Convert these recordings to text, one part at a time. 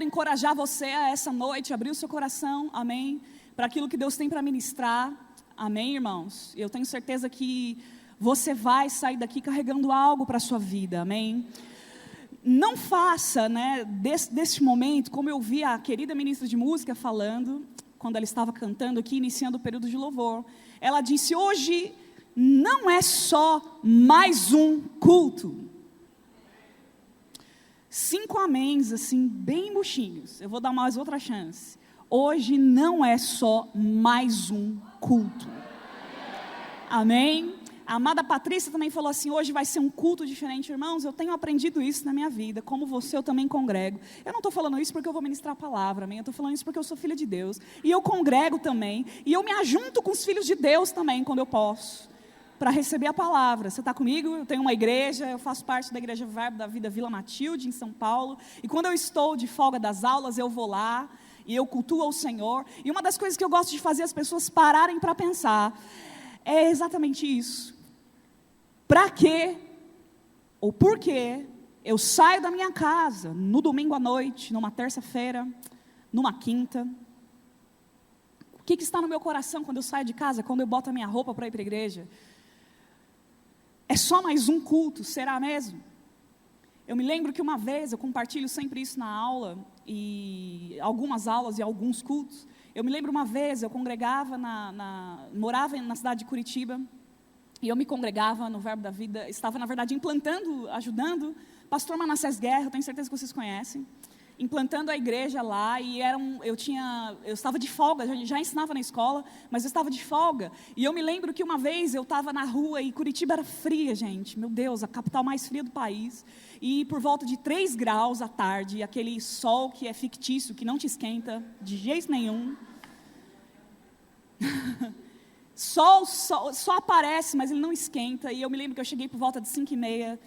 encorajar você a essa noite, abrir o seu coração, amém, para aquilo que Deus tem para ministrar, amém, irmãos? Eu tenho certeza que você vai sair daqui carregando algo para a sua vida, amém? Não faça, né, deste momento, como eu vi a querida ministra de música falando, quando ela estava cantando aqui, iniciando o período de louvor. Ela disse, hoje não é só mais um culto. 5 améns, assim, bem murchinhos. Eu vou dar mais outra chance. Hoje não é só mais um culto. Amém? A amada Patrícia também falou assim, hoje vai ser um culto diferente. Irmãos, eu tenho aprendido isso na minha vida, como você, eu também congrego. Eu não estou falando isso porque eu vou ministrar a palavra, amém? Eu estou falando isso porque eu sou filha de Deus. E eu congrego também, e eu me ajunto com os filhos de Deus também, quando eu posso, para receber a palavra. Você está comigo? Eu tenho uma igreja, eu faço parte da Igreja Verbo da Vida Vila Matilde, em São Paulo. E quando eu estou de folga das aulas, eu vou lá, e eu cultuo ao Senhor. E uma das coisas que eu gosto de fazer as pessoas pararem para pensar, é exatamente isso. Para quê, ou por quê, eu saio da minha casa, no domingo à noite, numa terça-feira, numa quinta? O que está no meu coração quando eu saio de casa, quando eu boto a minha roupa para ir para a igreja? É só mais um culto, será mesmo? Eu me lembro que uma vez, eu compartilho sempre isso na aula, e algumas aulas e alguns cultos. Eu me lembro uma vez, eu congregava, morava na cidade de Curitiba, e eu me congregava no Verbo da Vida, estava na verdade implantando, ajudando, pastor Manassés Guerra, eu tenho certeza que vocês conhecem, implantando a igreja lá, e eu estava de folga, já ensinava na escola, mas eu estava de folga, e eu me lembro que uma vez eu estava na rua, e Curitiba era fria, gente, meu Deus, a capital mais fria do país, e por volta de 3 graus à tarde, aquele sol que é fictício, que não te esquenta de jeito nenhum, Sol só aparece, mas ele não esquenta. E eu me lembro que eu cheguei por volta de 5:30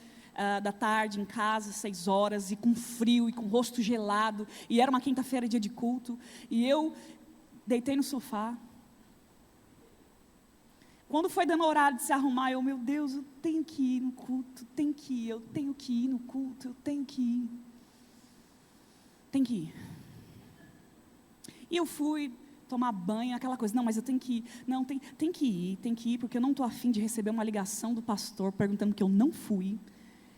da tarde em casa, 6 horas, e com frio, e com o rosto gelado, e era uma quinta-feira, dia de culto, e eu deitei no sofá. Quando foi dando horário de se arrumar, meu Deus, eu tenho que ir no culto, eu tenho que ir no culto, eu tenho que ir. Tem que ir. E eu fui tomar banho, aquela coisa, não, mas eu tenho que ir, não, tem que ir, porque eu não estou afim de receber uma ligação do pastor, perguntando que eu não fui,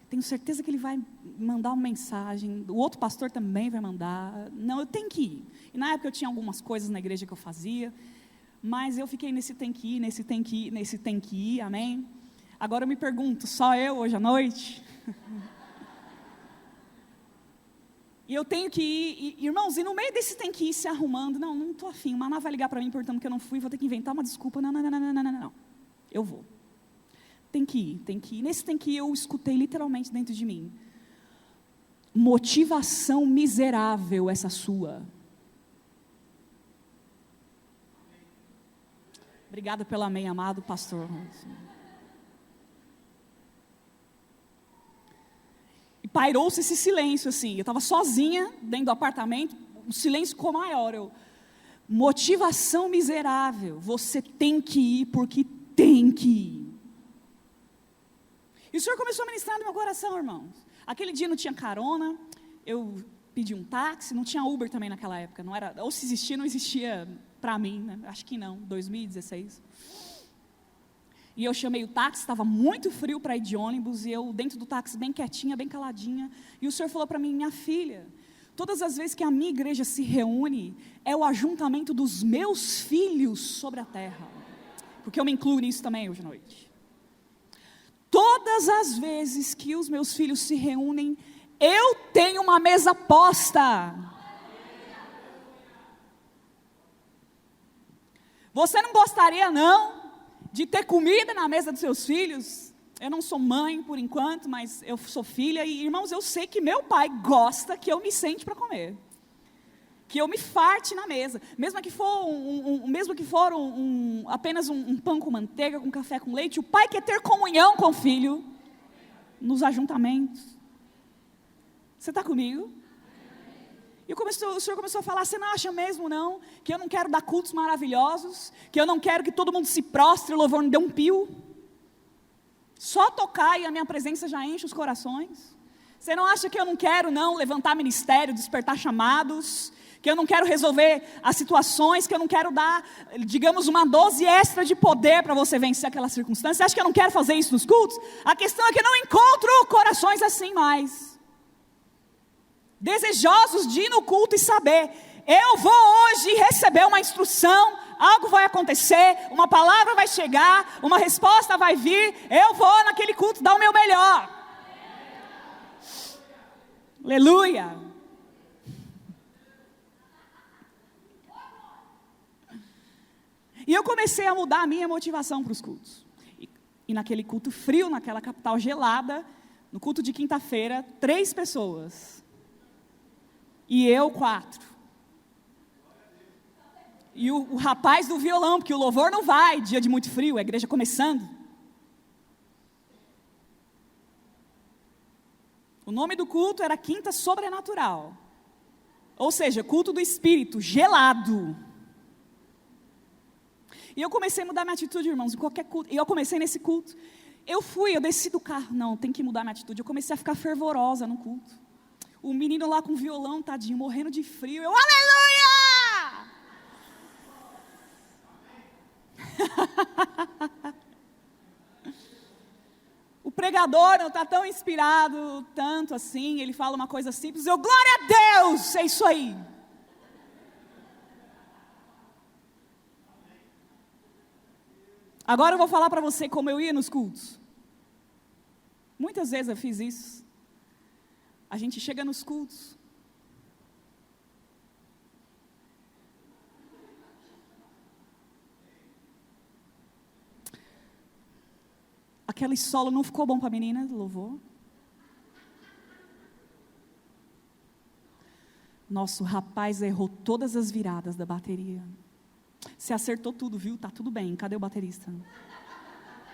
tenho certeza que ele vai mandar uma mensagem, o outro pastor também vai mandar, não, eu tenho que ir, e na época eu tinha algumas coisas na igreja que eu fazia, mas eu fiquei nesse tem que ir, amém? Agora eu me pergunto, só eu hoje à noite? E eu tenho que ir, irmãos, e no meio desse tem que ir se arrumando, não estou afim, o Maná vai ligar para mim perguntando que eu não fui, vou ter que inventar uma desculpa, não, eu vou. Tem que ir, nesse tem que ir eu escutei literalmente dentro de mim, motivação miserável essa sua. Obrigada pelo amém, amado pastor. Pairou-se esse silêncio, assim, eu estava sozinha dentro do apartamento, o silêncio ficou maior, motivação miserável, você tem que ir porque tem que ir. E o Senhor começou a ministrar no meu coração, irmãos. Aquele dia não tinha carona, eu pedi um táxi, não tinha Uber também naquela época, não era, ou se existia, não existia para mim, né? Acho que não, 2016. E eu chamei o táxi, estava muito frio para ir de ônibus, e eu dentro do táxi bem quietinha, bem caladinha, e o Senhor falou para mim, minha filha, todas as vezes que a minha igreja se reúne, é o ajuntamento dos meus filhos sobre a terra, porque eu me incluo nisso também hoje à noite. Todas as vezes que os meus filhos se reúnem, eu tenho uma mesa posta. Você não gostaria não de ter comida na mesa dos seus filhos? Eu não sou mãe por enquanto, mas eu sou filha, e irmãos, eu sei que meu pai gosta que eu me sente para comer, que eu me farte na mesa, mesmo que for apenas um pão com manteiga, com café com leite. O pai quer ter comunhão com o filho nos ajuntamentos. Você está comigo? E o Senhor começou a falar, você não acha mesmo não, que eu não quero dar cultos maravilhosos, que eu não quero que todo mundo se prostre, o louvor não dê um pio, só tocar e a minha presença já enche os corações? Você não acha que eu não quero não levantar ministério, despertar chamados, que eu não quero resolver as situações, que eu não quero dar, digamos, uma dose extra de poder para você vencer aquela circunstância? Você acha que eu não quero fazer isso nos cultos? A questão é que eu não encontro corações assim mais, desejosos de ir no culto e saber, eu vou hoje receber uma instrução, algo vai acontecer, uma palavra vai chegar, uma resposta vai vir, eu vou naquele culto dar o meu melhor. Aleluia. E eu comecei a mudar a minha motivação para os cultos. E naquele culto frio, naquela capital gelada, no culto de quinta-feira, 3 pessoas. E eu 4. E o rapaz do violão, porque o louvor não vai, dia de muito frio, a igreja começando. O nome do culto era Quinta Sobrenatural. Ou seja, culto do Espírito, gelado. E eu comecei a mudar minha atitude, irmãos, em qualquer culto. E eu comecei nesse culto. Eu desci do carro. Não, tem que mudar minha atitude. Eu comecei a ficar fervorosa no culto. O menino lá com violão, tadinho, morrendo de frio. Eu, aleluia! O pregador não está tão inspirado, tanto assim, ele fala uma coisa simples, eu, glória a Deus, é isso aí. Agora eu vou falar para você como eu ia nos cultos. Muitas vezes eu fiz isso. A gente chega nos cultos. Aquele solo não ficou bom para a menina do louvor? Nosso rapaz errou todas as viradas da bateria. Você acertou tudo, viu? Tá tudo bem. Cadê o baterista?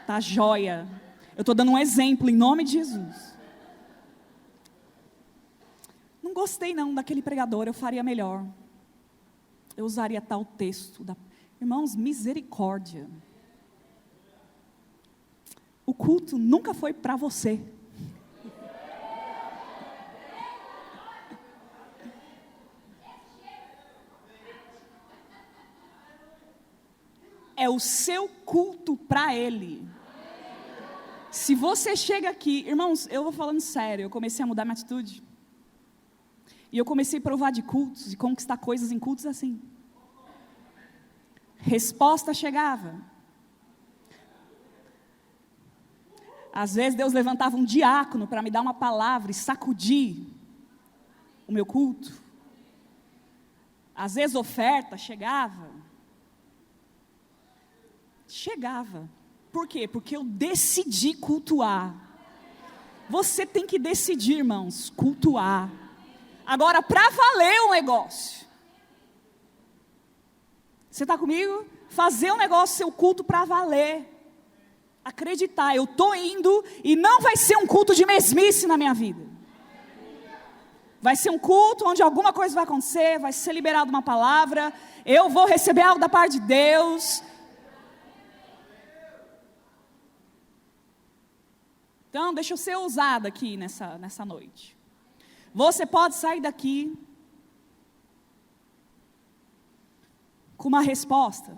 Tá jóia. Eu estou dando um exemplo em nome de Jesus. Não gostei não daquele pregador, eu faria melhor. Eu usaria tal texto. Irmãos, misericórdia. O culto nunca foi para você. É o seu culto para Ele. Se você chega aqui, irmãos, eu vou falando sério, eu comecei a mudar minha atitude. E eu comecei a provar de cultos, e conquistar coisas em cultos assim. Resposta chegava. Às vezes Deus levantava um diácono para me dar uma palavra e sacudir o meu culto. Às vezes oferta chegava. Por quê? Porque eu decidi cultuar. Você tem que decidir, irmãos, cultuar. Agora, para valer o negócio. Você está comigo? Fazer o negócio, seu culto para valer. Acreditar, eu estou indo e não vai ser um culto de mesmice na minha vida. Vai ser um culto onde alguma coisa vai acontecer, vai ser liberada uma palavra, eu vou receber algo da parte de Deus. Então, deixa eu ser ousada aqui nessa noite. Você pode sair daqui com uma resposta.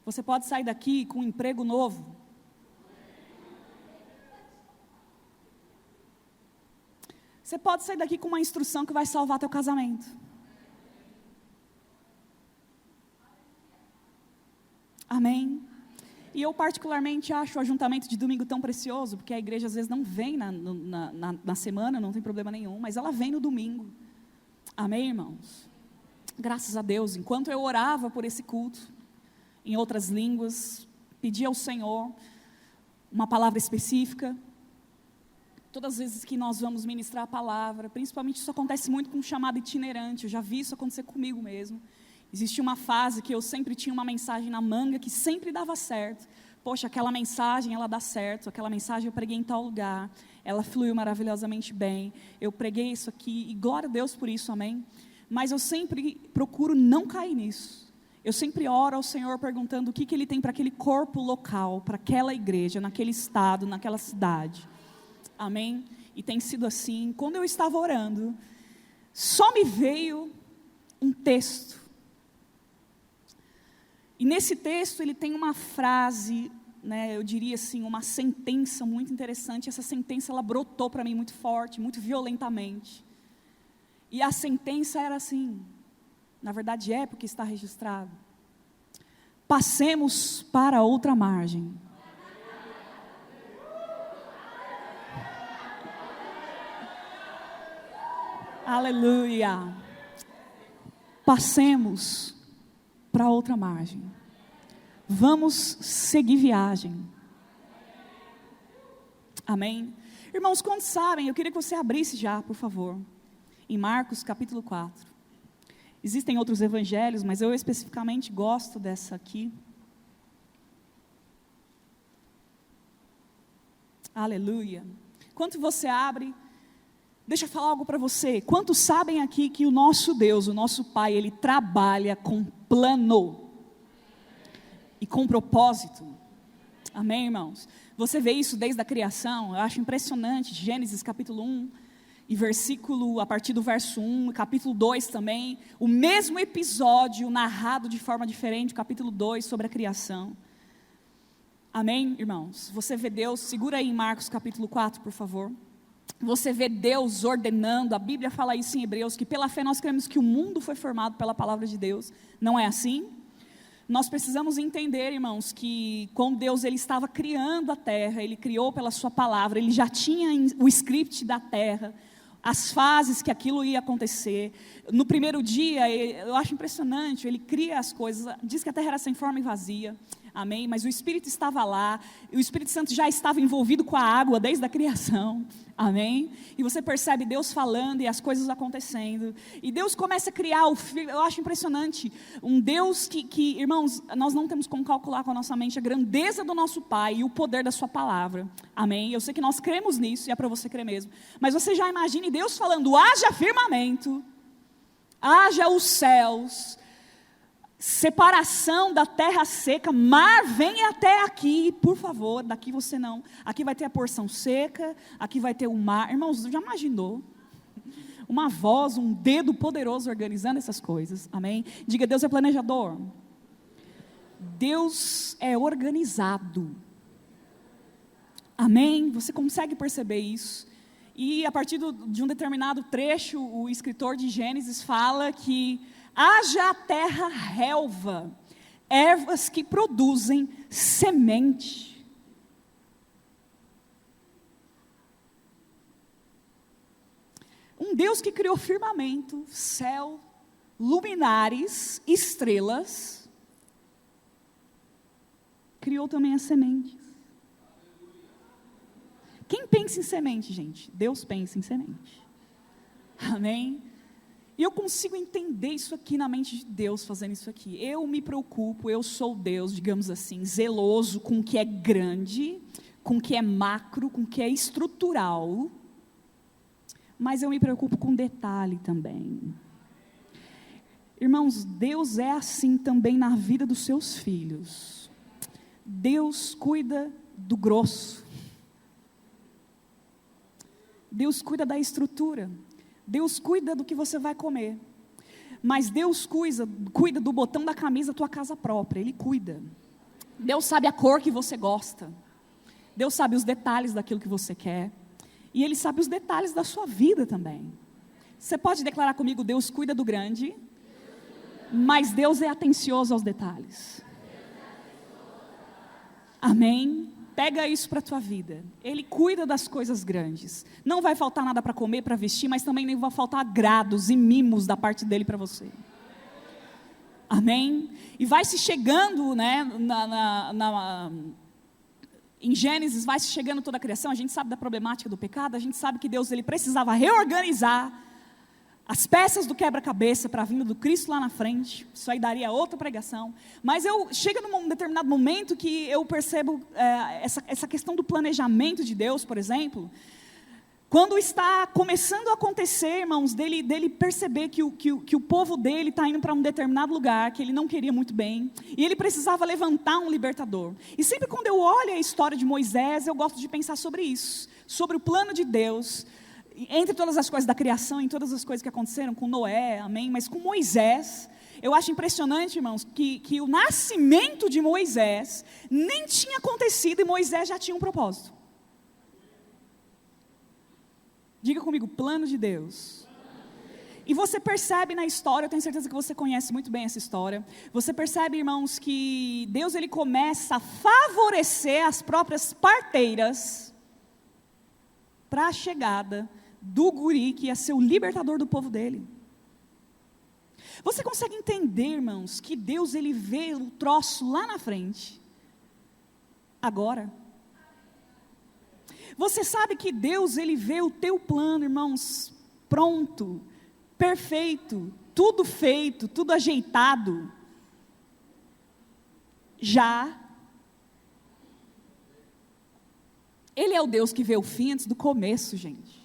Você pode sair daqui com um emprego novo. Você pode sair daqui com uma instrução que vai salvar teu casamento. Amém? E eu particularmente acho o ajuntamento de domingo tão precioso, porque a igreja às vezes não vem na semana, não tem problema nenhum, mas ela vem no domingo. Amém, irmãos? Graças a Deus, enquanto eu orava por esse culto, em outras línguas, pedir ao Senhor uma palavra específica. Todas as vezes que nós vamos ministrar a palavra, principalmente isso acontece muito com um chamado itinerante, eu já vi isso acontecer comigo mesmo. Existia uma fase que eu sempre tinha uma mensagem na manga que sempre dava certo. Poxa, aquela mensagem ela dá certo, aquela mensagem eu preguei em tal lugar, ela fluiu maravilhosamente bem, eu preguei isso aqui, e glória a Deus por isso, amém? Mas eu sempre procuro não cair nisso. Eu sempre oro ao Senhor perguntando o que Ele tem para aquele corpo local, para aquela igreja, naquele estado, naquela cidade. Amém? E tem sido assim. Quando eu estava orando, só me veio um texto. E nesse texto ele tem uma frase, né, eu diria assim, uma sentença muito interessante. Essa sentença ela brotou para mim muito forte, muito violentamente. E a sentença era assim, na verdade é porque está registrado: passemos para outra margem. Aleluia. Passemos para outra margem. Vamos seguir viagem. Amém? Irmãos, quantos sabem, eu queria que você abrisse já, por favor, em Marcos capítulo 4. Existem outros evangelhos, mas eu especificamente gosto dessa aqui. Aleluia. Quando você abre, deixa eu falar algo para você. Quantos sabem aqui que o nosso Deus, o nosso Pai, Ele trabalha com plano e com propósito? Amém, irmãos? Você vê isso desde a criação, eu acho impressionante. Gênesis capítulo 1, e a partir do verso 1, capítulo 2 também, o mesmo episódio narrado de forma diferente, capítulo 2, sobre a criação. Amém, irmãos? Você vê Deus, segura aí em Marcos capítulo 4, por favor. Você vê Deus ordenando, a Bíblia fala isso em Hebreus, que pela fé nós cremos que o mundo foi formado pela palavra de Deus. Não é assim? Nós precisamos entender, irmãos, que quando Deus ele estava criando a terra, Ele criou pela sua palavra, Ele já tinha o script da terra, as fases que aquilo ia acontecer. No primeiro dia, eu acho impressionante, Ele cria as coisas, diz que a terra era sem forma e vazia. Amém? Mas o Espírito estava lá, o Espírito Santo já estava envolvido com a água desde a criação. Amém? E você percebe Deus falando e as coisas acontecendo. E Deus começa a criar o filho. Eu acho impressionante. Um Deus que, irmãos, nós não temos como calcular com a nossa mente a grandeza do nosso Pai e o poder da sua palavra. Amém? Eu sei que nós cremos nisso e é para você crer mesmo. Mas você já imagine Deus falando: haja firmamento, haja os céus, separação da terra seca, mar venha até aqui, por favor, daqui você não, aqui vai ter a porção seca, aqui vai ter o mar. Irmãos, já imaginou? Uma voz, um dedo poderoso organizando essas coisas, amém? Diga: Deus é planejador, Deus é organizado, amém? Você consegue perceber isso? E a partir de um determinado trecho, o escritor de Gênesis fala que haja a terra relva, ervas que produzem semente. Um Deus que criou firmamento, céu, luminares, estrelas, criou também as sementes. Quem pensa em semente, gente? Deus pensa em semente. Amém? E eu consigo entender isso aqui na mente de Deus fazendo isso aqui. Eu me preocupo, eu sou Deus, digamos assim, zeloso com o que é grande, com o que é macro, com o que é estrutural. Mas eu me preocupo com detalhe também. Irmãos, Deus é assim também na vida dos seus filhos. Deus cuida do grosso. Deus cuida da estrutura. Deus cuida do que você vai comer. Mas Deus cuida do botão da camisa da tua casa própria. Ele cuida. Deus sabe a cor que você gosta. Deus sabe os detalhes daquilo que você quer. E Ele sabe os detalhes da sua vida também. Você pode declarar comigo: Deus cuida do grande, mas Deus é atencioso aos detalhes. Amém? Pega isso para a tua vida. Ele cuida das coisas grandes. Não vai faltar nada para comer, para vestir, mas também nem vai faltar agrados e mimos da parte dele para você. Amém? E vai se chegando, né, em Gênesis, vai se chegando toda a criação. A gente sabe da problemática do pecado. A gente sabe que Deus ele precisava reorganizar as peças do quebra-cabeça para a vinda do Cristo lá na frente. Isso aí daria outra pregação. Mas chega num determinado momento que eu percebo essa questão do planejamento de Deus, por exemplo. Quando está começando a acontecer, irmãos, dele perceber que o povo dele está indo para um determinado lugar, que ele não queria muito bem, e ele precisava levantar um libertador. E sempre quando eu olho a história de Moisés, eu gosto de pensar sobre isso, sobre o plano de Deus, entre todas as coisas da criação, em todas as coisas que aconteceram com Noé, amém? Mas com Moisés, eu acho impressionante, irmãos, que o nascimento de Moisés nem tinha acontecido e Moisés já tinha um propósito. Diga comigo, plano de Deus. E você percebe na história, eu tenho certeza que você conhece muito bem essa história. Você percebe, irmãos, que Deus ele começa a favorecer as próprias parteiras para a chegada do guri que ia ser o libertador do povo dele. Você consegue entender, irmãos, que Deus ele vê o troço lá na frente, agora? Você sabe que Deus, Ele vê o teu plano, irmãos, pronto, perfeito, tudo feito, tudo ajeitado, já. Ele é o Deus que vê o fim antes do começo, gente.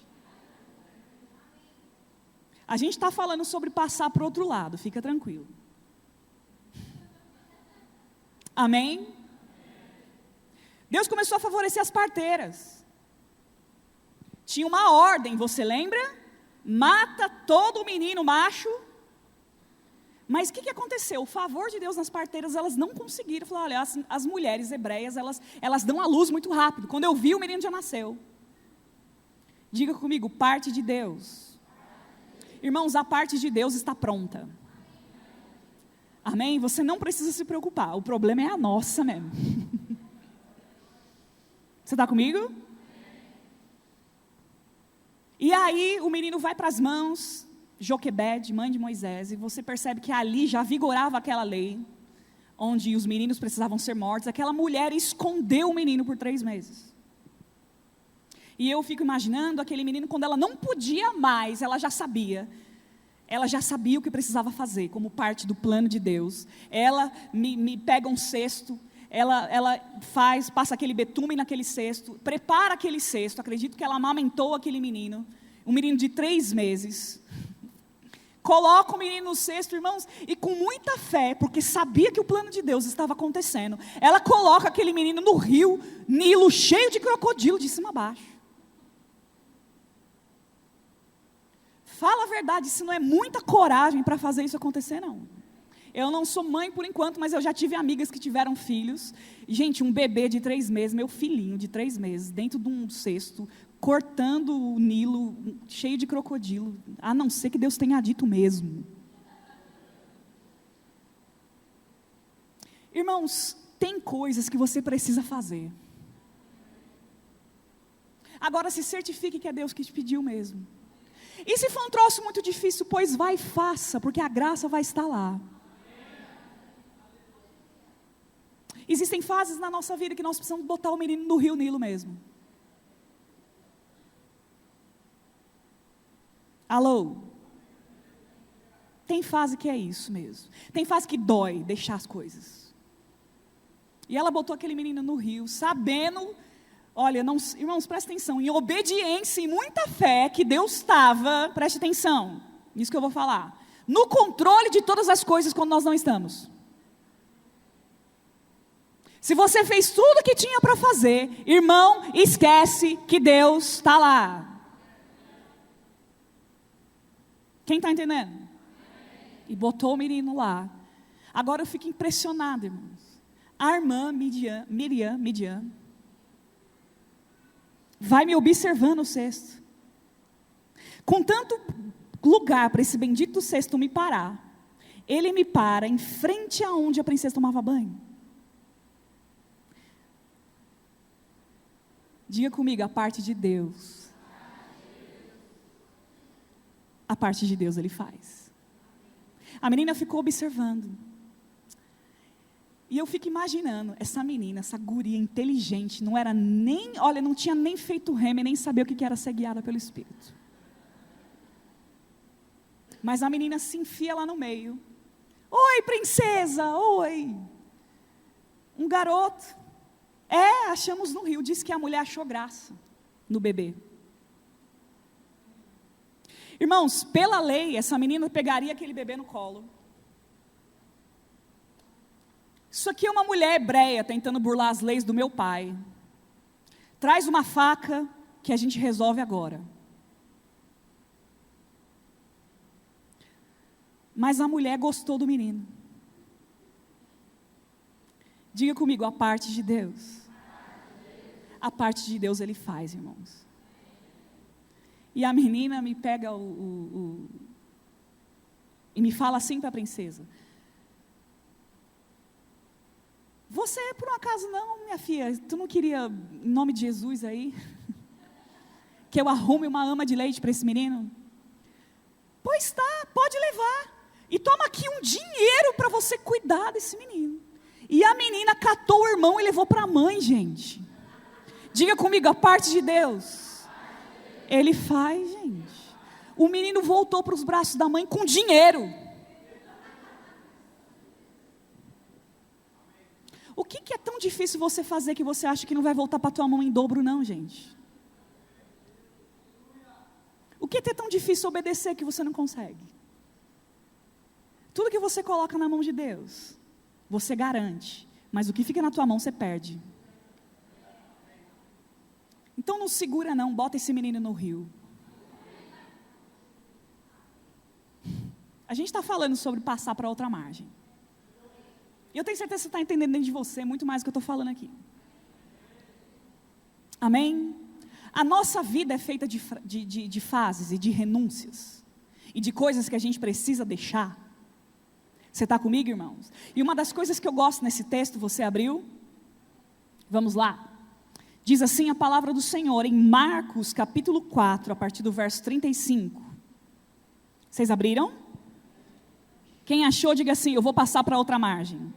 A gente está falando sobre passar para o outro lado, fica tranquilo. Amém? Deus começou a favorecer as parteiras. Tinha uma ordem, você lembra? Mata todo menino macho. Mas o que aconteceu? O favor de Deus nas parteiras, elas não conseguiram. Falaram, olha, as mulheres hebreias, elas dão a luz muito rápido. Quando eu vi, o menino já nasceu. Diga comigo, parte de Deus. Irmãos, a parte de Deus está pronta. Amém? Você não precisa se preocupar. O problema é a nossa mesmo. Você está comigo? E aí o menino vai para as mãos, Joquebede, mãe de Moisés, e você percebe que ali já vigorava aquela lei, onde os meninos precisavam ser mortos. Aquela mulher escondeu o menino por 3 meses. E eu fico imaginando aquele menino, quando ela não podia mais, ela já sabia o que precisava fazer, como parte do plano de Deus. Ela me pega um cesto, ela passa aquele betume naquele cesto, prepara aquele cesto, acredito que ela amamentou aquele menino, um menino de 3 meses, coloca o menino no cesto, irmãos, e com muita fé, porque sabia que o plano de Deus estava acontecendo, ela coloca aquele menino no rio Nilo, cheio de crocodilo, de cima a baixo. Fala a verdade, isso não é muita coragem para fazer isso acontecer, não. Eu não sou mãe por enquanto, mas eu já tive amigas que tiveram filhos. Gente, um bebê de 3 meses, meu filhinho de 3 meses, dentro de um cesto, cortando o Nilo, cheio de crocodilo. A não ser que Deus tenha dito mesmo. Irmãos, tem coisas que você precisa fazer. Agora se certifique que é Deus que te pediu mesmo. E se for um troço muito difícil, pois vai e faça, porque a graça vai estar lá. Existem fases na nossa vida que nós precisamos botar o menino no rio Nilo mesmo. Alô? Tem fase que é isso mesmo. Tem fase que dói deixar as coisas. E ela botou aquele menino no rio, sabendo, olha, não, irmãos, presta atenção, em obediência e muita fé que Deus estava, preste atenção, nisso que eu vou falar, no controle de todas as coisas quando nós não estamos. Se você fez tudo o que tinha para fazer, irmão, esquece que Deus está lá. Quem está entendendo? E botou o menino lá. Agora eu fico impressionado, irmãos. A irmã Miriam, vai me observando o cesto. Com tanto lugar para esse bendito cesto me parar, ele me para em frente aonde a princesa tomava banho. Diga comigo, a parte de Deus. A parte de Deus Ele faz. A menina ficou observando. E eu fico imaginando, essa menina, essa guria inteligente, não tinha nem feito rema, nem sabia o que era ser guiada pelo Espírito. Mas a menina se enfia lá no meio. Oi, princesa, oi. Um garoto. Achamos no rio, disse que a mulher achou graça no bebê. Irmãos, pela lei, essa menina pegaria aquele bebê no colo. Isso aqui é uma mulher hebreia tentando burlar as leis do meu pai. Traz uma faca que a gente resolve agora. Mas a mulher gostou do menino. Diga comigo, a parte de Deus. A parte de Deus Ele faz, irmãos. E a menina me pega e me fala assim para a princesa: você, por um acaso, não, minha filha, tu não queria, em nome de Jesus aí, que eu arrume uma ama de leite para esse menino? Pois tá, pode levar. E toma aqui um dinheiro para você cuidar desse menino. E a menina catou o irmão e levou para a mãe, gente. Diga comigo, a parte de Deus. Ele faz, gente. O menino voltou para os braços da mãe com dinheiro. O que é tão difícil você fazer que você acha que não vai voltar para a tua mão em dobro, não, gente? O que é tão difícil obedecer que você não consegue? Tudo que você coloca na mão de Deus, você garante. Mas o que fica na tua mão, você perde. Então não segura não, bota esse menino no rio. A gente está falando sobre passar para outra margem. E eu tenho certeza que você está entendendo dentro de você muito mais do que eu estou falando aqui. Amém? A nossa vida é feita de fases e de renúncias. E de coisas que a gente precisa deixar. Você está comigo, irmãos? E uma das coisas que eu gosto nesse texto, você abriu? Vamos lá. Diz assim a palavra do Senhor em Marcos capítulo 4, a partir do verso 35. Vocês abriram? Quem achou, diga assim, eu vou passar para outra margem.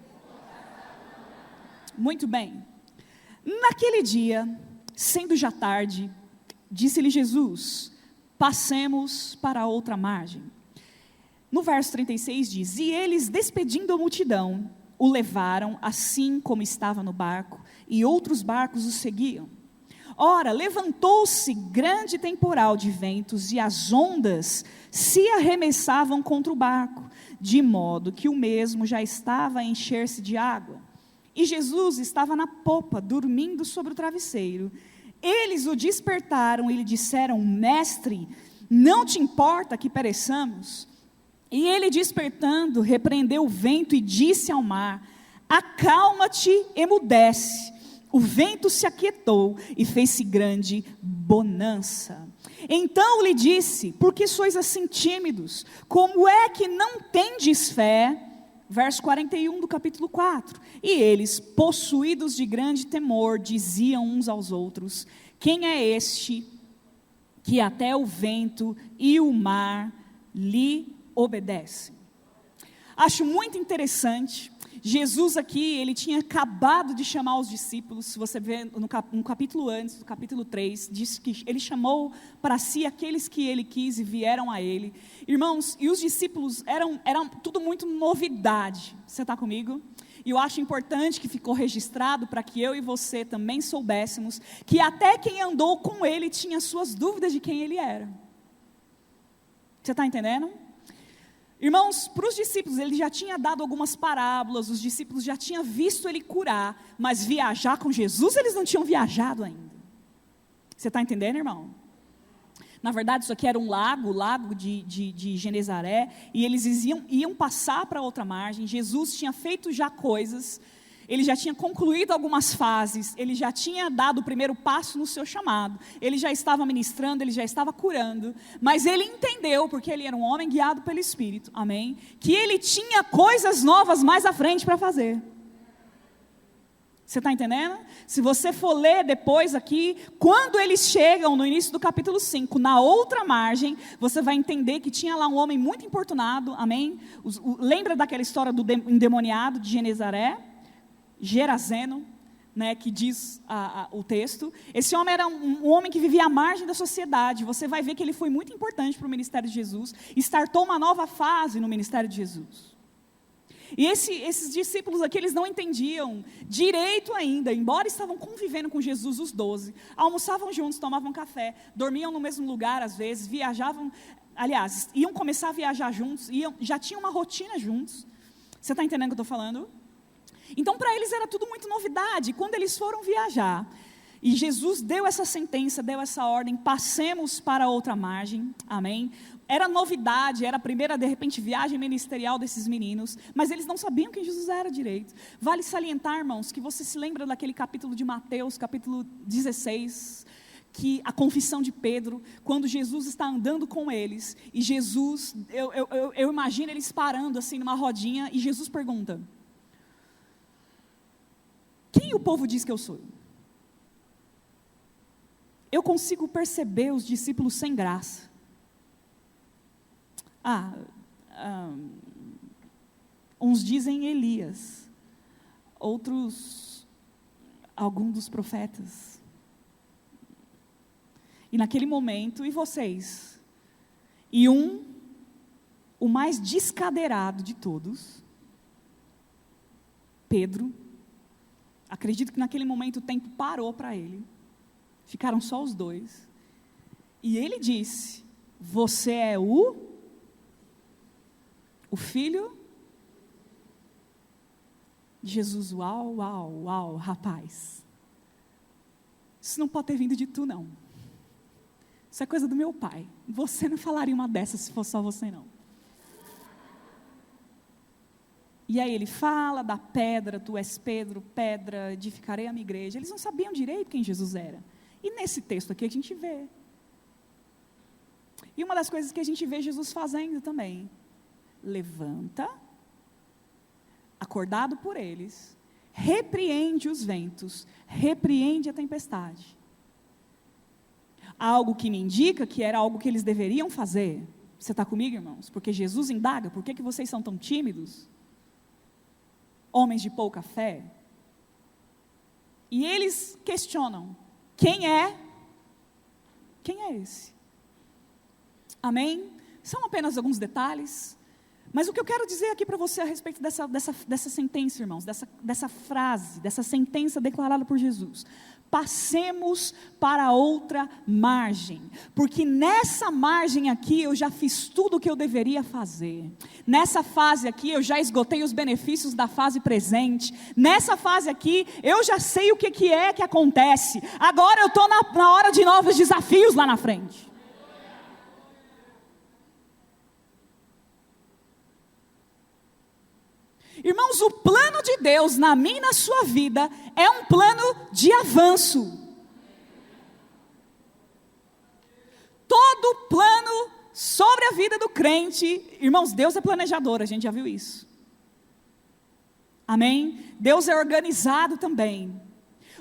Muito bem. Naquele dia, sendo já tarde, disse-lhe Jesus, passemos para outra margem. No verso 36 diz, e eles despedindo a multidão, o levaram assim como estava no barco, e outros barcos o seguiam. Ora, levantou-se grande temporal de ventos, e as ondas se arremessavam contra o barco, de modo que o mesmo já estava a encher-se de água. E Jesus estava na popa, dormindo sobre o travesseiro. Eles o despertaram e lhe disseram, mestre, não te importa que pereçamos? E ele despertando, repreendeu o vento e disse ao mar, acalma-te, emudece. O vento se aquietou e fez-se grande bonança. Então lhe disse, por que sois assim tímidos? Como é que não tendes fé? Verso 41 do capítulo 4. E eles, possuídos de grande temor, diziam uns aos outros, quem é este que até o vento e o mar lhe obedecem? Acho muito interessante. Jesus aqui, ele tinha acabado de chamar os discípulos, se você vê no capítulo antes, no capítulo 3, diz que ele chamou para si aqueles que ele quis e vieram a ele. Irmãos, e os discípulos eram tudo muito novidade, você está comigo? E eu acho importante que ficou registrado para que eu e você também soubéssemos que até quem andou com ele tinha suas dúvidas de quem ele era. Você está entendendo? Irmãos, para os discípulos, ele já tinha dado algumas parábolas, os discípulos já tinham visto ele curar, mas viajar com Jesus, eles não tinham viajado ainda. Você está entendendo, irmão? Na verdade, isso aqui era um lago de Genezaré, e eles iam passar para outra margem. Jesus tinha feito já coisas, ele já tinha concluído algumas fases, ele já tinha dado o primeiro passo no seu chamado, ele já estava ministrando, ele já estava curando, mas ele entendeu, porque ele era um homem guiado pelo Espírito, amém? Que ele tinha coisas novas mais à frente para fazer. Você está entendendo? Se você for ler depois aqui, quando eles chegam no início do capítulo 5, na outra margem, você vai entender que tinha lá um homem muito importunado, amém? Lembra daquela história do endemoniado de Genezaré? Gerazeno, né, que diz o texto. Esse homem era um homem que vivia à margem da sociedade. Você vai ver que ele foi muito importante para o ministério de Jesus. Startou uma nova fase no ministério de Jesus. E esses discípulos aqui, eles não entendiam direito ainda, embora estavam convivendo com Jesus, os 12, almoçavam juntos, tomavam café, dormiam no mesmo lugar às vezes, viajavam, aliás, iam começar a viajar juntos, já tinham uma rotina juntos. Você está entendendo o que eu estou falando? Então, para eles era tudo muito novidade. Quando eles foram viajar, e Jesus deu essa sentença, deu essa ordem, passemos para outra margem, amém? Era novidade, era a primeira, de repente, viagem ministerial desses meninos, mas eles não sabiam quem Jesus era direito. Vale salientar, irmãos, que você se lembra daquele capítulo de Mateus, capítulo 16, que a confissão de Pedro, quando Jesus está andando com eles, e Jesus, eu imagino eles parando assim numa rodinha, e Jesus pergunta: quem o povo diz que eu sou? Eu consigo perceber os discípulos sem graça. Uns dizem Elias, outros, algum dos profetas. E naquele momento, e vocês? E o mais descadeirado de todos, Pedro, acredito que naquele momento o tempo parou para ele, ficaram só os dois, e ele disse: você é o filho de Jesus. Uau, rapaz, isso não pode ter vindo de tu, não. Isso é coisa do meu pai. Você não falaria uma dessas se fosse só você, não. E aí ele fala da pedra: tu és Pedro, pedra, edificarei a minha igreja. Eles não sabiam direito quem Jesus era. E nesse texto aqui a gente vê. E uma das coisas que a gente vê Jesus fazendo também: levanta, acordado por eles, repreende os ventos, repreende a tempestade. Algo que me indica que era algo que eles deveriam fazer. Você está comigo, irmãos? Porque Jesus indaga: por que vocês são tão tímidos? Homens de pouca fé. E eles questionam: quem é esse? Amém? São apenas alguns detalhes, mas o que eu quero dizer aqui para você a respeito dessa sentença, irmãos, dessa frase, dessa sentença declarada por Jesus: passemos para outra margem, porque nessa margem aqui eu já fiz tudo o que eu deveria fazer. Nessa fase aqui eu já esgotei os benefícios da fase presente. Nessa fase aqui eu já sei o que é que acontece. Agora eu estou na hora de novos desafios lá na frente. Irmãos, o plano de Deus na minha e na sua vida é um plano de avanço. Todo plano sobre a vida do crente, irmãos, Deus é planejador, a gente já viu isso. Amém? Deus é organizado também.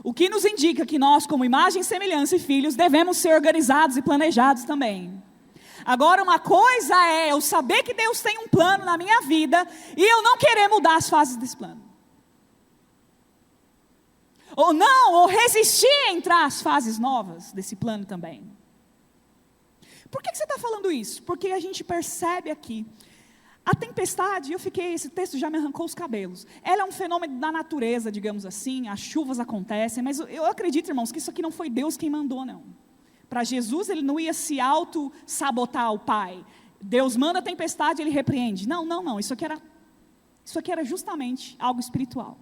O que nos indica que nós, como imagem, semelhança e filhos, devemos ser organizados e planejados também. Agora, uma coisa é eu saber que Deus tem um plano na minha vida e eu não querer mudar as fases desse plano. Ou resistir a entrar as fases novas desse plano também. Por que você está falando isso? Porque a gente percebe aqui, a tempestade, esse texto já me arrancou os cabelos. Ela é um fenômeno da natureza, digamos assim, as chuvas acontecem, mas eu acredito, irmãos, que isso aqui não foi Deus quem mandou, não. Para Jesus, ele não ia se auto-sabotar o Pai. Deus manda a tempestade, ele repreende. Não. Isso aqui era justamente algo espiritual.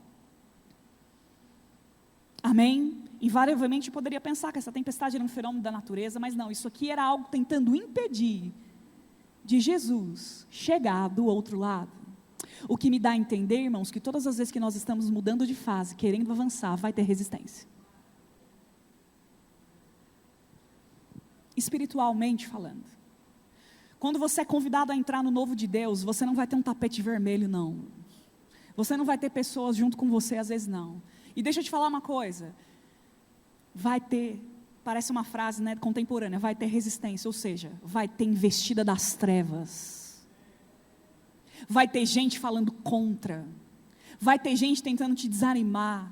Amém? Invariavelmente eu poderia pensar que essa tempestade era um fenômeno da natureza, mas não, isso aqui era algo tentando impedir de Jesus chegar do outro lado. O que me dá a entender, irmãos, que todas as vezes que nós estamos mudando de fase, querendo avançar, vai ter resistência. Espiritualmente falando. Quando você é convidado a entrar no novo de Deus, você não vai ter um tapete vermelho, não. Você não vai ter pessoas junto com você, às vezes não. E deixa eu te falar uma coisa. Vai ter, parece uma frase, né, contemporânea, vai ter resistência, ou seja, vai ter investida das trevas. Vai ter gente falando contra. Vai ter gente tentando te desanimar.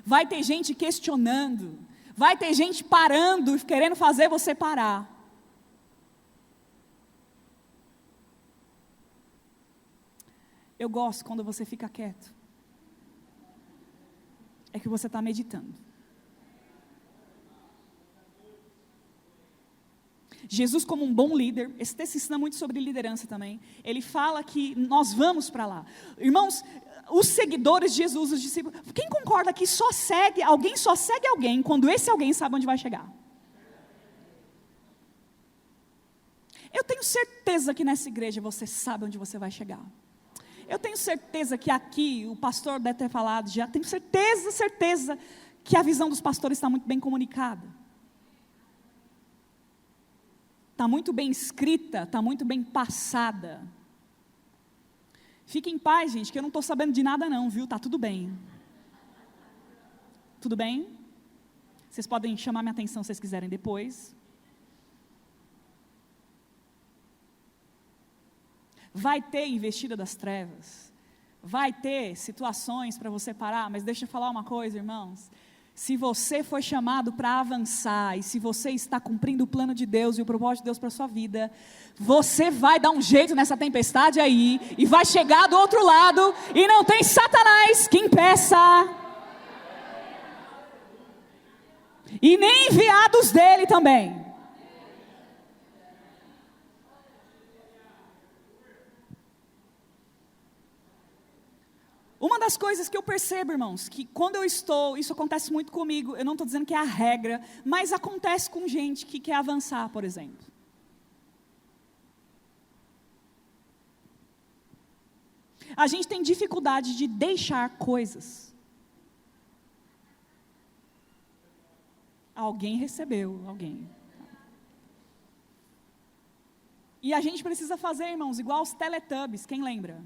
Vai ter gente questionando. Vai ter gente parando, querendo fazer você parar. Eu gosto quando você fica quieto. É que você está meditando. Jesus, como um bom líder, esse texto ensina muito sobre liderança também. Ele fala que nós vamos para lá. Irmãos, os seguidores de Jesus, os discípulos, quem concorda que só segue alguém quando esse alguém sabe onde vai chegar? Eu tenho certeza que nessa igreja você sabe onde você vai chegar. Eu tenho certeza que aqui, o pastor deve ter falado já, tenho certeza que a visão dos pastores está muito bem comunicada. Está muito bem escrita, está muito bem passada. Fique em paz, gente, que eu não estou sabendo de nada não, viu? Está tudo bem. Tudo bem? Vocês podem chamar minha atenção se vocês quiserem depois. Vai ter investida das trevas, vai ter situações para você parar, mas deixa eu falar uma coisa, irmãos. Se você foi chamado para avançar, e se você está cumprindo o plano de Deus e o propósito de Deus para a sua vida, você vai dar um jeito nessa tempestade aí, e vai chegar do outro lado, e não tem Satanás que impeça, e nem enviados dele também. Uma das coisas que eu percebo, irmãos, que quando eu estou, isso acontece muito comigo, eu não estou dizendo que é a regra, mas acontece com gente que quer avançar, por exemplo. A gente tem dificuldade de deixar coisas. Alguém recebeu, alguém. E a gente precisa fazer, irmãos, igual os Teletubbies, quem lembra?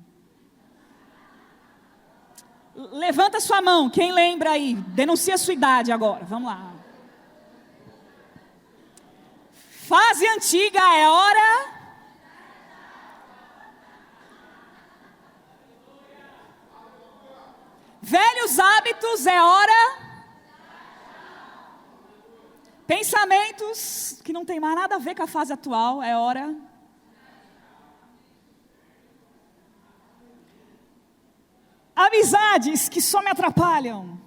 Levanta sua mão, quem lembra aí? Denuncia a sua idade agora, vamos lá. Fase antiga é hora. Velhos hábitos é hora. Pensamentos que não tem mais nada a ver com a fase atual é hora. Amizades que só me atrapalham.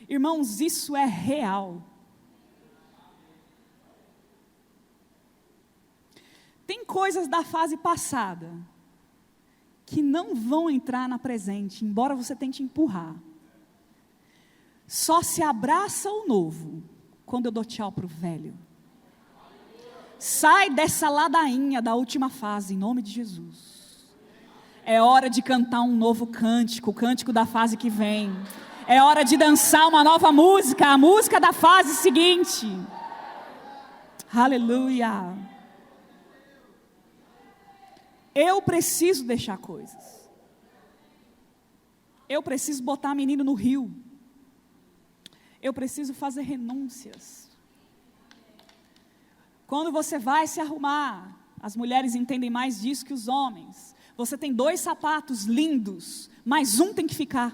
Irmãos, isso é real. Tem coisas da fase passada que não vão entrar na presente, embora você tente empurrar. Só se abraça o novo quando eu dou tchau para o velho. Sai dessa ladainha da última fase, em nome de Jesus. É hora de cantar um novo cântico, o cântico da fase que vem. É hora de dançar uma nova música, a música da fase seguinte. Aleluia. Eu preciso deixar coisas. Eu preciso botar menino no rio. Eu preciso fazer renúncias. Quando você vai se arrumar, as mulheres entendem mais disso que os homens. Você tem 2 sapatos lindos, mas um tem que ficar.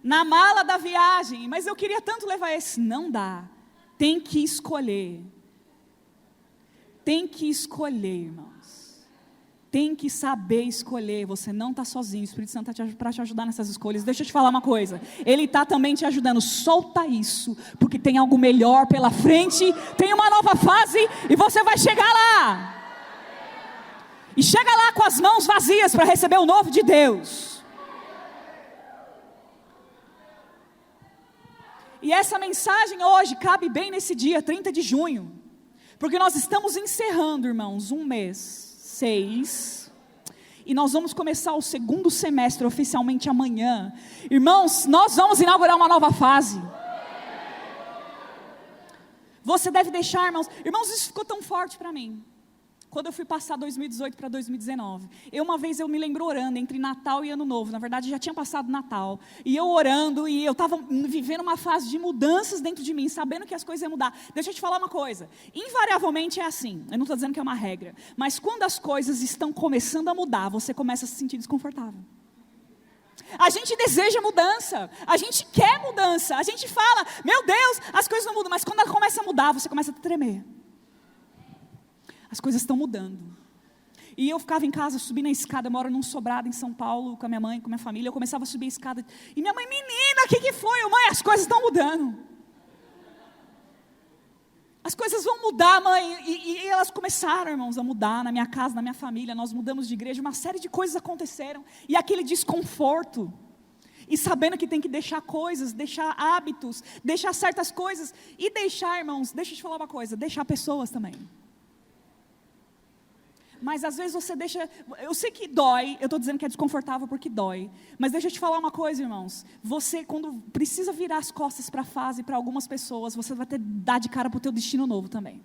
Na mala da viagem, mas eu queria tanto levar esse. Não dá. Tem que escolher. Tem que escolher, irmãos. Tem que saber escolher. Você não está sozinho. O Espírito Santo está para te ajudar nessas escolhas. Deixa eu te falar uma coisa. Ele está também te ajudando. Solta isso, porque tem algo melhor pela frente. Tem uma nova fase e você vai chegar lá. E chega lá com as mãos vazias para receber o novo de Deus. E essa mensagem hoje cabe bem nesse dia, 30 de junho. Porque nós estamos encerrando, irmãos, um mês, 6. E nós vamos começar o 2º semestre oficialmente amanhã. Irmãos, nós vamos inaugurar uma nova fase. Você deve deixar, irmãos. Irmãos, isso ficou tão forte para mim. quando eu fui passar 2018 para 2019. Uma vez eu me lembro orando entre Natal e Ano Novo. Na verdade, já tinha passado Natal. E eu orando, e eu estava vivendo uma fase de mudanças dentro de mim, sabendo que as coisas iam mudar. Deixa eu te falar uma coisa. Invariavelmente é assim. Eu não estou dizendo que é uma regra. Mas quando as coisas estão começando a mudar, você começa a se sentir desconfortável. A gente deseja mudança, a gente quer mudança, a gente fala, meu Deus, as coisas não mudam, mas quando ela começa a mudar, você começa a tremer. As coisas estão mudando. E eu ficava em casa, subindo a escada, eu moro num sobrado em São Paulo, com a minha mãe, com a minha família, eu começava a subir a escada, e minha mãe, menina, o que foi? Mãe, as coisas estão mudando. As coisas vão mudar, mãe, e elas começaram, irmãos, a mudar na minha casa, na minha família, nós mudamos de igreja, uma série de coisas aconteceram, e aquele desconforto, e sabendo que tem que deixar coisas, deixar hábitos, deixar certas coisas, e deixar, irmãos, deixa eu te falar uma coisa, deixar pessoas também. Mas às vezes você deixa, eu sei que dói, eu estou dizendo que é desconfortável porque dói, mas deixa eu te falar uma coisa, irmãos, você quando precisa virar as costas para a fase, para algumas pessoas, você vai ter que dar de cara para o teu destino novo também.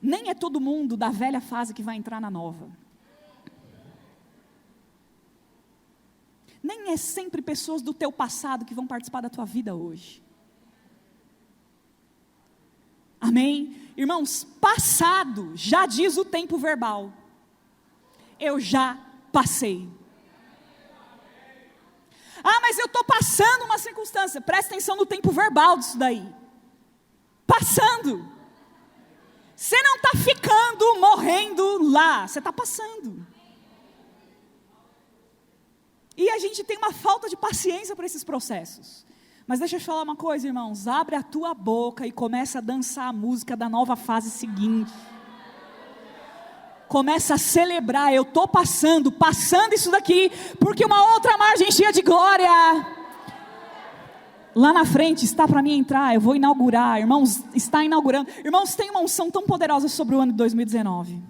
Nem é todo mundo da velha fase que vai entrar na nova. Nem é sempre pessoas do teu passado que vão participar da tua vida hoje. Amém? Irmãos, passado já diz o tempo verbal. Eu já passei. Ah, mas eu estou passando uma circunstância. Presta atenção no tempo verbal disso daí. Passando. Você não está ficando, morrendo lá. Você está passando. E a gente tem uma falta de paciência para esses processos. Mas deixa eu te falar uma coisa, irmãos, abre a tua boca e começa a dançar a música da nova fase seguinte. Começa a celebrar, eu estou passando isso daqui, porque uma outra margem cheia de glória, lá na frente está para mim entrar, eu vou inaugurar, irmãos, está inaugurando. Irmãos, tem uma unção tão poderosa sobre o ano de 2019.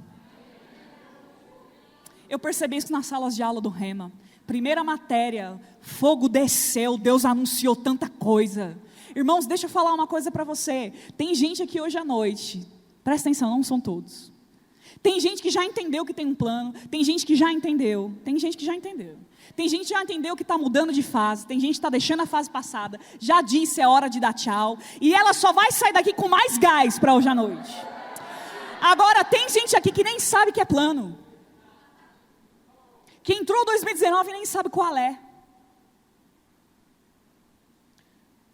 Eu percebi isso nas salas de aula do Rema. Primeira matéria, fogo desceu, Deus anunciou tanta coisa. Irmãos, deixa eu falar uma coisa para você. Tem gente aqui hoje à noite, presta atenção, não são todos. Tem gente que já entendeu que tem um plano, tem gente que já entendeu, tem gente que já entendeu. Tem gente que já entendeu que está mudando de fase, tem gente que está deixando a fase passada, já disse é hora de dar tchau, e ela só vai sair daqui com mais gás para hoje à noite. Agora, tem gente aqui que nem sabe que é plano. Que entrou 2019 e nem sabe qual é.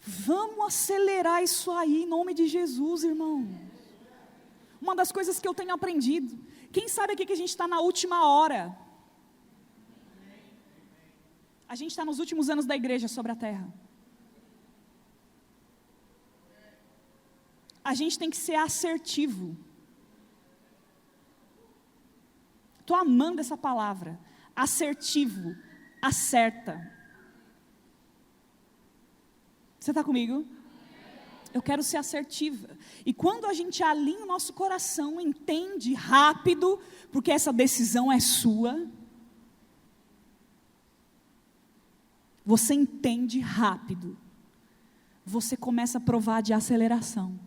Vamos acelerar isso aí em nome de Jesus, irmão. Uma das coisas que eu tenho aprendido. Quem sabe aqui que a gente está na última hora? A gente está nos últimos anos da igreja sobre a terra. A gente tem que ser assertivo. Estou amando essa palavra. Assertivo, acerta. Você está comigo? Eu quero ser assertiva. E quando a gente alinha o nosso coração, entende rápido, porque essa decisão é sua. Você entende rápido. Você começa a provar de aceleração.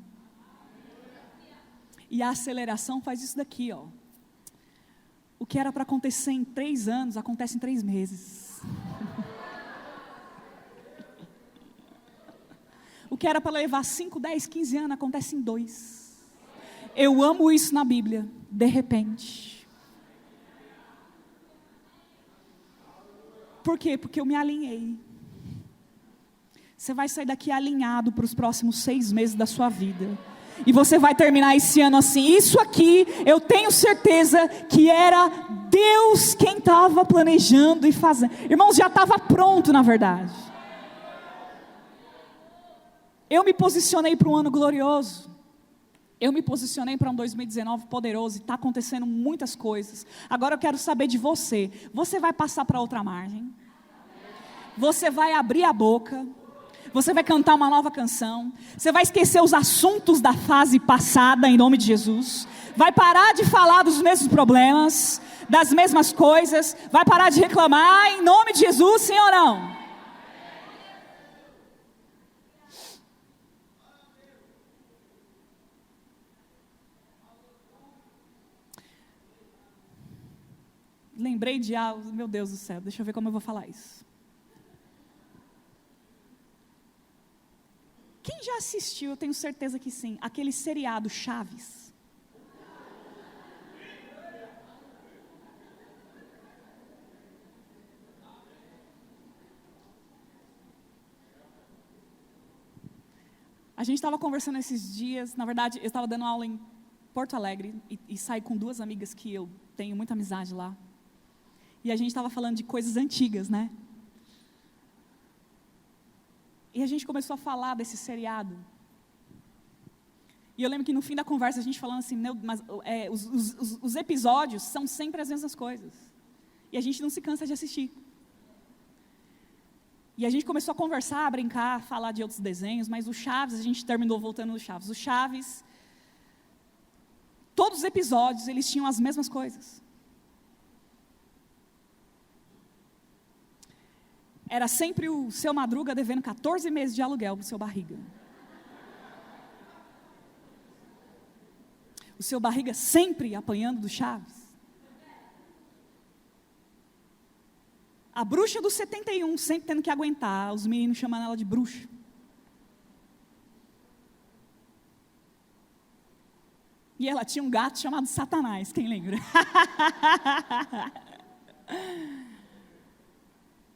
E a aceleração faz isso daqui, ó. O que era para acontecer em 3 anos, acontece em 3 meses. O que era para levar 5, 10, 15 anos, acontece em 2. Eu amo isso na Bíblia, de repente. Por quê? Porque eu me alinhei. Você vai sair daqui alinhado para os próximos 6 meses da sua vida. E você vai terminar esse ano assim. Isso aqui, eu tenho certeza que era Deus quem estava planejando e fazendo. Irmãos, já estava pronto na verdade. Eu me posicionei para um ano glorioso. Eu me posicionei para um 2019 poderoso. E está acontecendo muitas coisas. Agora eu quero saber de você. Você vai passar para outra margem? Você vai abrir a boca? Você vai cantar uma nova canção. Você vai esquecer os assuntos da fase passada em nome de Jesus. Vai parar de falar dos mesmos problemas, das mesmas coisas. Vai parar de reclamar em nome de Jesus, sim ou não? lembrei de algo, meu Deus do céu, deixa eu ver como eu vou falar isso. Quem já assistiu, eu tenho certeza que sim, aquele seriado Chaves? A gente estava conversando esses dias, na verdade, eu estava dando aula em Porto Alegre e saí com 2 amigas que eu tenho muita amizade lá. E a gente estava falando de coisas antigas, né? E a gente começou a falar desse seriado. E eu lembro que no fim da conversa a gente falando assim, mas os episódios são sempre as mesmas coisas. E a gente não se cansa de assistir. E a gente começou a conversar, a brincar, a falar de outros desenhos, mas o Chaves, a gente terminou voltando no Chaves. O Chaves, todos os episódios, eles tinham as mesmas coisas. Era sempre o seu Madruga devendo 14 meses de aluguel para o seu Barriga. O seu Barriga sempre apanhando do Chaves. A bruxa do 71 sempre tendo que aguentar, os meninos chamando ela de bruxa. E ela tinha um gato chamado Satanás, quem lembra?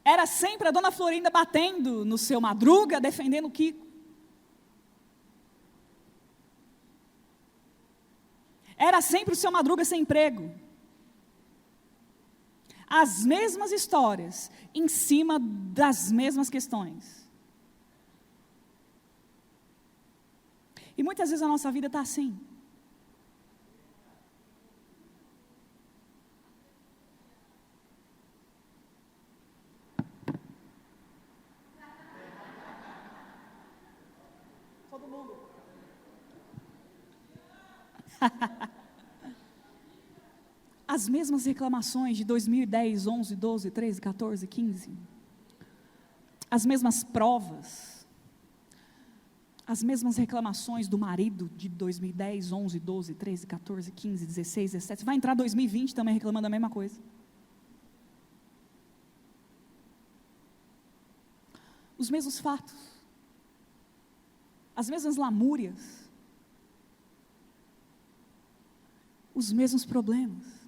Era sempre a dona Florinda batendo no seu Madruga, defendendo o Kiko. Era sempre o seu Madruga sem emprego. As mesmas histórias, em cima das mesmas questões. E muitas vezes a nossa vida está assim. Todo mundo. As mesmas reclamações de 2010, 11, 12, 13, 14, 15. As mesmas provas. As mesmas reclamações do marido de 2010, 11, 12, 13, 14, 15, 16, 17. Vai entrar 2020 também reclamando a mesma coisa. Os mesmos fatos. As mesmas lamúrias. Os mesmos problemas.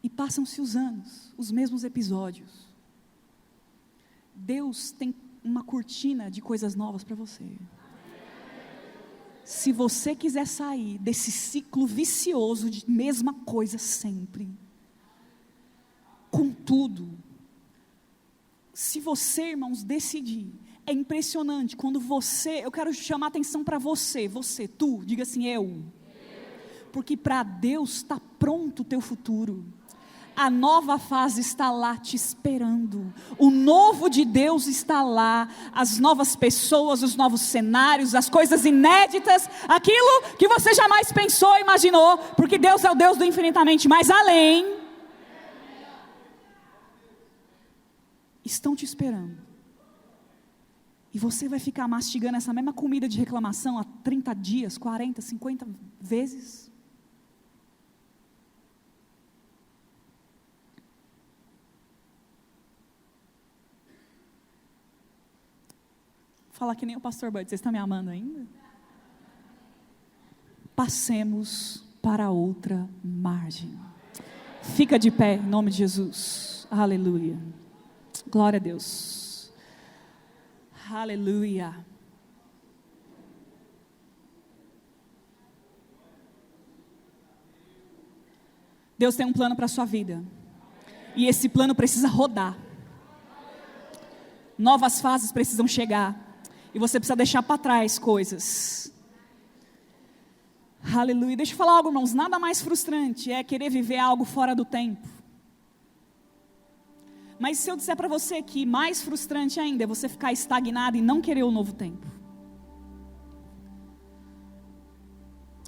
E passam-se os anos, os mesmos episódios. Deus tem uma cortina de coisas novas para você. Se você quiser sair desse ciclo vicioso de mesma coisa sempre, contudo, se você, irmãos, decidir, é impressionante quando eu quero chamar a atenção para você, tu, diga assim, eu. Porque para Deus está pronto o teu futuro. A nova fase está lá te esperando. O novo de Deus está lá. As novas pessoas, os novos cenários, as coisas inéditas. Aquilo que você jamais pensou, imaginou. Porque Deus é o Deus do infinitamente mais além. Estão te esperando. E você vai ficar mastigando essa mesma comida de reclamação há 30 dias, 40, 50 vezes. Falar que nem o pastor Bud, vocês estão me amando ainda? Passemos para outra margem. Fica de pé, em nome de Jesus. Aleluia. Glória a Deus. Aleluia. Deus tem um plano para a sua vida. E esse plano precisa rodar. Novas fases precisam chegar. E você precisa deixar para trás coisas. Aleluia. Deixa eu falar algo, irmãos. Nada mais frustrante é querer viver algo fora do tempo. Mas se eu disser para você que mais frustrante ainda é você ficar estagnado e não querer o novo tempo.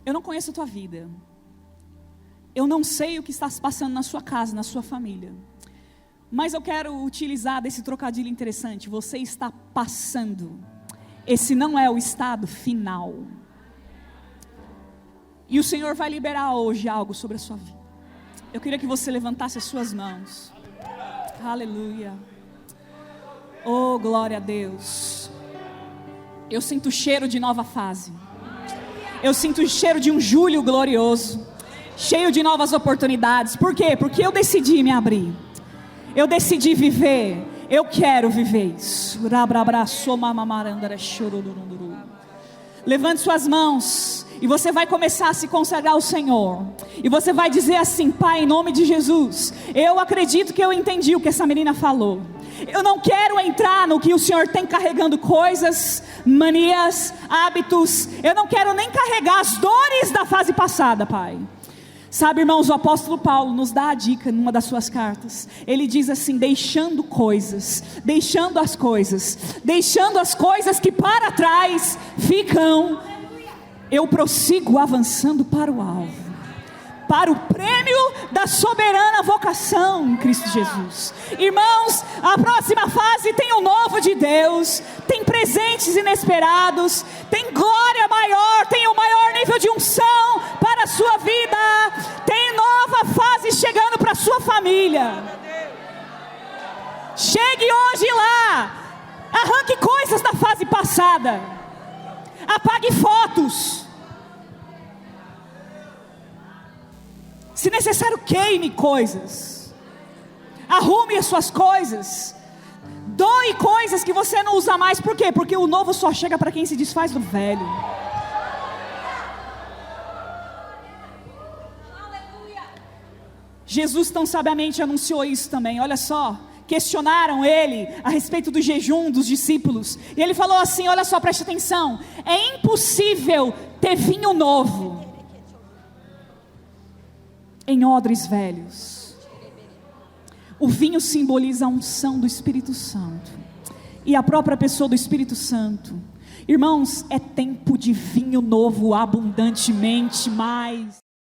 Eu não conheço a tua vida. Eu não sei o que está se passando na sua casa, na sua família. Mas eu quero utilizar desse trocadilho interessante. Você está passando. Esse não é o estado final. E o Senhor vai liberar hoje algo sobre a sua vida. Eu queria que você levantasse as suas mãos. Aleluia. Oh, glória a Deus. Eu sinto o cheiro de nova fase. Eu sinto o cheiro de um julho glorioso, cheio de novas oportunidades. Por quê? Porque eu decidi me abrir. Eu decidi viver. Eu quero viver isso. Levante suas mãos. E você vai começar a se consagrar ao Senhor. E você vai dizer assim: Pai, em nome de Jesus, eu acredito que eu entendi o que essa menina falou. Eu não quero entrar no que o Senhor tem carregando coisas, manias, hábitos. Eu não quero nem carregar as dores da fase passada, Pai. Sabe, irmãos, o apóstolo Paulo nos dá a dica numa das suas cartas. Ele diz assim: deixando as coisas que para trás ficam, eu prossigo avançando para o alvo, para o prêmio da soberana vocação em Cristo Jesus. Irmãos, a próxima fase tem o novo de Deus, tem presentes inesperados, tem glória maior, tem o maior nível de unção para a sua vida, tem nova fase chegando para a sua família. Chegue hoje lá, arranque coisas da fase passada, apague fotos, se necessário queime coisas, arrume as suas coisas, doe coisas que você não usa mais. Por quê? Porque o novo só chega para quem se desfaz do velho. Jesus tão sabiamente anunciou isso também. Olha só, questionaram ele a respeito do jejum dos discípulos, e ele falou assim: olha só, preste atenção, é impossível ter vinho novo em odres velhos. O vinho simboliza a unção do Espírito Santo e a própria pessoa do Espírito Santo. Irmãos, é tempo de vinho novo abundantemente mais.